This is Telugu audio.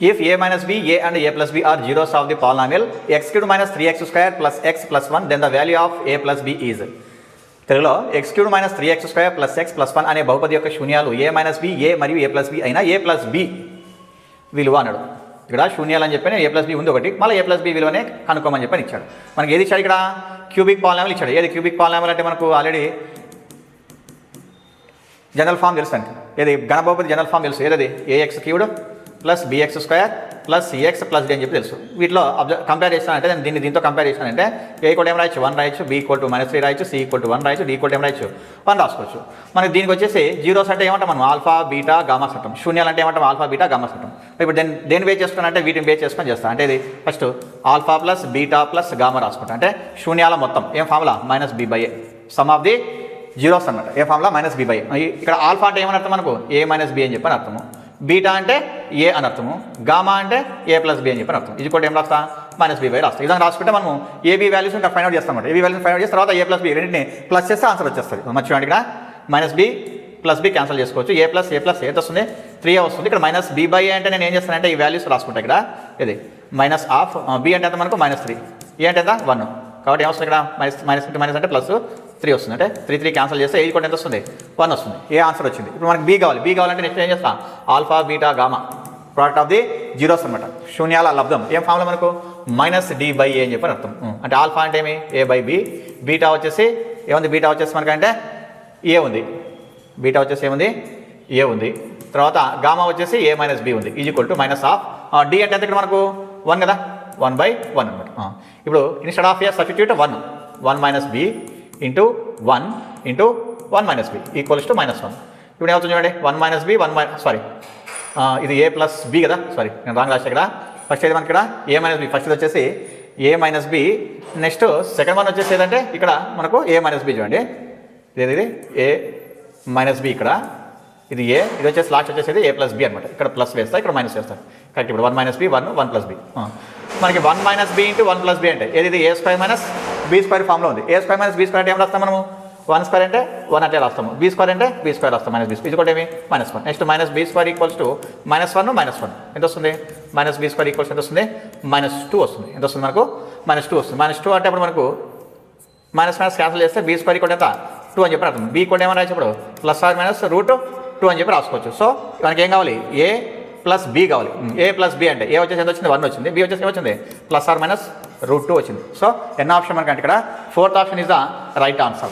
If a minus b, a and a plus b are zeros of the polynomial x cubed minus 3x square plus x plus 1, then the value of a plus b is. తెలుగులో x cube minus 3x square plus x plus 1 అనే బహుపది యొక్క శూన్యాలు a మైనస్ b, a మరియు a ప్లస్ b అయినా a ప్లస్ b విలువ అన్నాడు. ఇక్కడ శూన్యాలు అని చెప్పి a ప్లస్ b ఉంది ఒకటి, మళ్ళీ a ప్లస్ b విలువనే కనుక్కోమని చెప్పని ఇచ్చాడు. మనకి ఏది ఇచ్చాడు ఇక్కడ? క్యూబిక్ పాలినామిల్ ఇచ్చాడు. ఏది క్యూబిక్ పాలినామిల్ అంటే మనకు ఆల్రెడీ జనరల్ ఫామ్ తెలుసు అండి. ఏది ఘన బహుపది జనరల్ ఫామ్ తెలుసు. ఏదది? ax cubed plus bx square plus cx plus d అని చెప్పి తెలుసు. వీటిలో కంపేర్ చేస్తానంటే నేను దీంతో కంపేర్ చేస్తానంటే a ఈక్వల్ ఏం రాయొచ్చు? 1 రాయొచ్చు, b ఈక్వల్ టు -3 రాయొచ్చు, c ఈక్వల్ టు 1 రాయొచ్చు, d ఈక్వల్ ఏం రాయొచ్చు? 1 రాసుకోవచ్చు. మనకి దీనికి వచ్చేసి జీరోస్ అంటే ఏమంటాం మనం? ఆల్ఫా బీటా గామా సట్టం. శూన్యాలు అంటే ఏమంటాం? ఆల్ఫా బీటా గామా సట్టం. ఇప్పుడు దేని బేస్ చేసుకున్నానంటే వీటిని బేస్ చేసుకొని చేస్తాను. అంటే ఇది first alpha plus beta plus gamma రాసుకుంటాం. అంటే శూన్యాల మొత్తం ఏం formula? -b/a some of the zeros అనమాట. ఏ ఫార్ములా? -b/a. ఇక్కడ ఆల్ఫా అంటే ఏమని అర్థం మనకు? a - b అని చెప్పని అర్థము. బీటా అంటే ఏ అని అర్థము, గామా అంటే a ప్లస్ b అని చెప్పని అర్థం. ఇది కూడా ఏం రాస్తా? -b/a రాస్తా. ఇదని రాసుకుంటే మనము ఏబీ వాల్యూస్ ఇంకా ఫైండ్ అవుట్ చేస్తాం అనమాట. ఏబీ వాల్యూస్ ఫైండ్ అవుట్ చేసిన తర్వాత a ప్లస్ b రెండింటిని ప్లస్ చేస్తే ఆన్సర్ వచ్చేస్తుంది. మర్చిపోండి, ఇక్కడ -b ప్లస్ b క్యాన్సిల్ చేసుకోవచ్చు. a ప్లస్ ఎంత వస్తుంది? 3a వస్తుంది. ఇక్కడ -b/a అంటే నేను ఏం చేస్తానంటే ఈ వాల్యూస్ రాసుకుంటా. ఇక్కడ ఇది మైనస్ ఆఫ్ b అంటే ఎంత మనకు? -3, a అంటే ఎంత? 1. కాబట్టి ఏమొస్తుంది ఇక్కడ? మైనస్ ఇంటూ మైనస్ అంటే ప్లస్ 3 వస్తుంది. అంటే 3 క్యాన్సిల్ చేస్తే ఏ కూడా ఎంత వస్తుంది? 1 వస్తుంది. ఏ ఆన్సర్ వచ్చింది. ఇప్పుడు మనకి బీ కావాలి. బీ కావాలంటే నెక్స్ట్ ఏం చేస్తాం? Alpha beta gamma product of the zeros అనమాట. శూన్యాల లబ్ధం ఏం ఫామ్లో మనకు? -d/a అని చెప్పని అర్థం. అంటే ఆల్ఫా అంటే ఏమి? a/b. బీటా వచ్చేసి ఏముంది? బీటా వచ్చేసి మనకంటే ఏ ఉంది. బీటా వచ్చేసి ఏముంది? ఏ ఉంది. తర్వాత గామా వచ్చేసి a - b ఉంది. Is equal to minus of d అంటే ఎంత ఇక్కడ మనకు? 1 కదా, 1/1 అనమాట. ఇప్పుడు instead of a substitute 1 - b into 1 into 1 - b equals to -1. ఇప్పుడు ఏమవుతుంది చూడండి? 1 - b ఇది a ప్లస్ b కదా, సారీ నేను రాంగ్ రాసా. ఇక్కడ ఫస్ట్ అయితే మనకి ఇక్కడ a - b ఫస్ట్ వచ్చేసి a - b. Next second one వచ్చేసి ఏదంటే ఇక్కడ మనకు a - b చూడండి. ఇది a - b ఇక్కడ ఇది a, ఇది వచ్చేసి లాస్ట్ వచ్చేసి a ప్లస్ b అనమాట. ఇక్కడ ప్లస్ వేస్తా, ఇక్కడ మైనస్ వేస్తాను. కరెక్ట్. ఇప్పుడు 1 - b 1 ప్లస్ b మనకి 1 - b ఇంటూ 1 ప్లస్ b అంటే ఏది? a square minus b square ఫామ్లో ఉంది. a square minus b square అంటే ఏం రాస్తాం మనము? 1 స్క్వేర్ అంటే 1 అంటే రాస్తాము. b స్క్వేర్ అంటే b స్క్వేర్ రాస్తాం. -b ఇది కూడా ఏమి? -1. Next -b square equals to -1 ఎంత వస్తుంది? -b స్క్వేర్ ఈక్వల్స్ ఎంత వస్తుంది? -2 వస్తుంది. ఎంత వస్తుంది మనకు? -2 వస్తుంది. -2 అంటే అప్పుడు మనకు మైనస్ క్యాన్సిల్ చేస్తే b స్క్వేర్ ఈక్వల్ ఎంత? 2 అని చెప్పి అర్థం. b కూడా ఏమైనా రాయచ్చు ఇప్పుడు? +/- √2 అని చెప్పి రాసుకోవచ్చు. సో మనకి ఏం కావాలి? a ప్లస్ b కావాలి. a ప్లస్ b అంటే a వచ్చేసి ఎంత వచ్చింది? 1 వచ్చింది. b వచ్చేసి ఏమొచ్చింది? +/- √2 వచ్చింది. సో ఎన్న ఆప్షన్ మనకంటే ఇక్కడ 4th option is the right answer.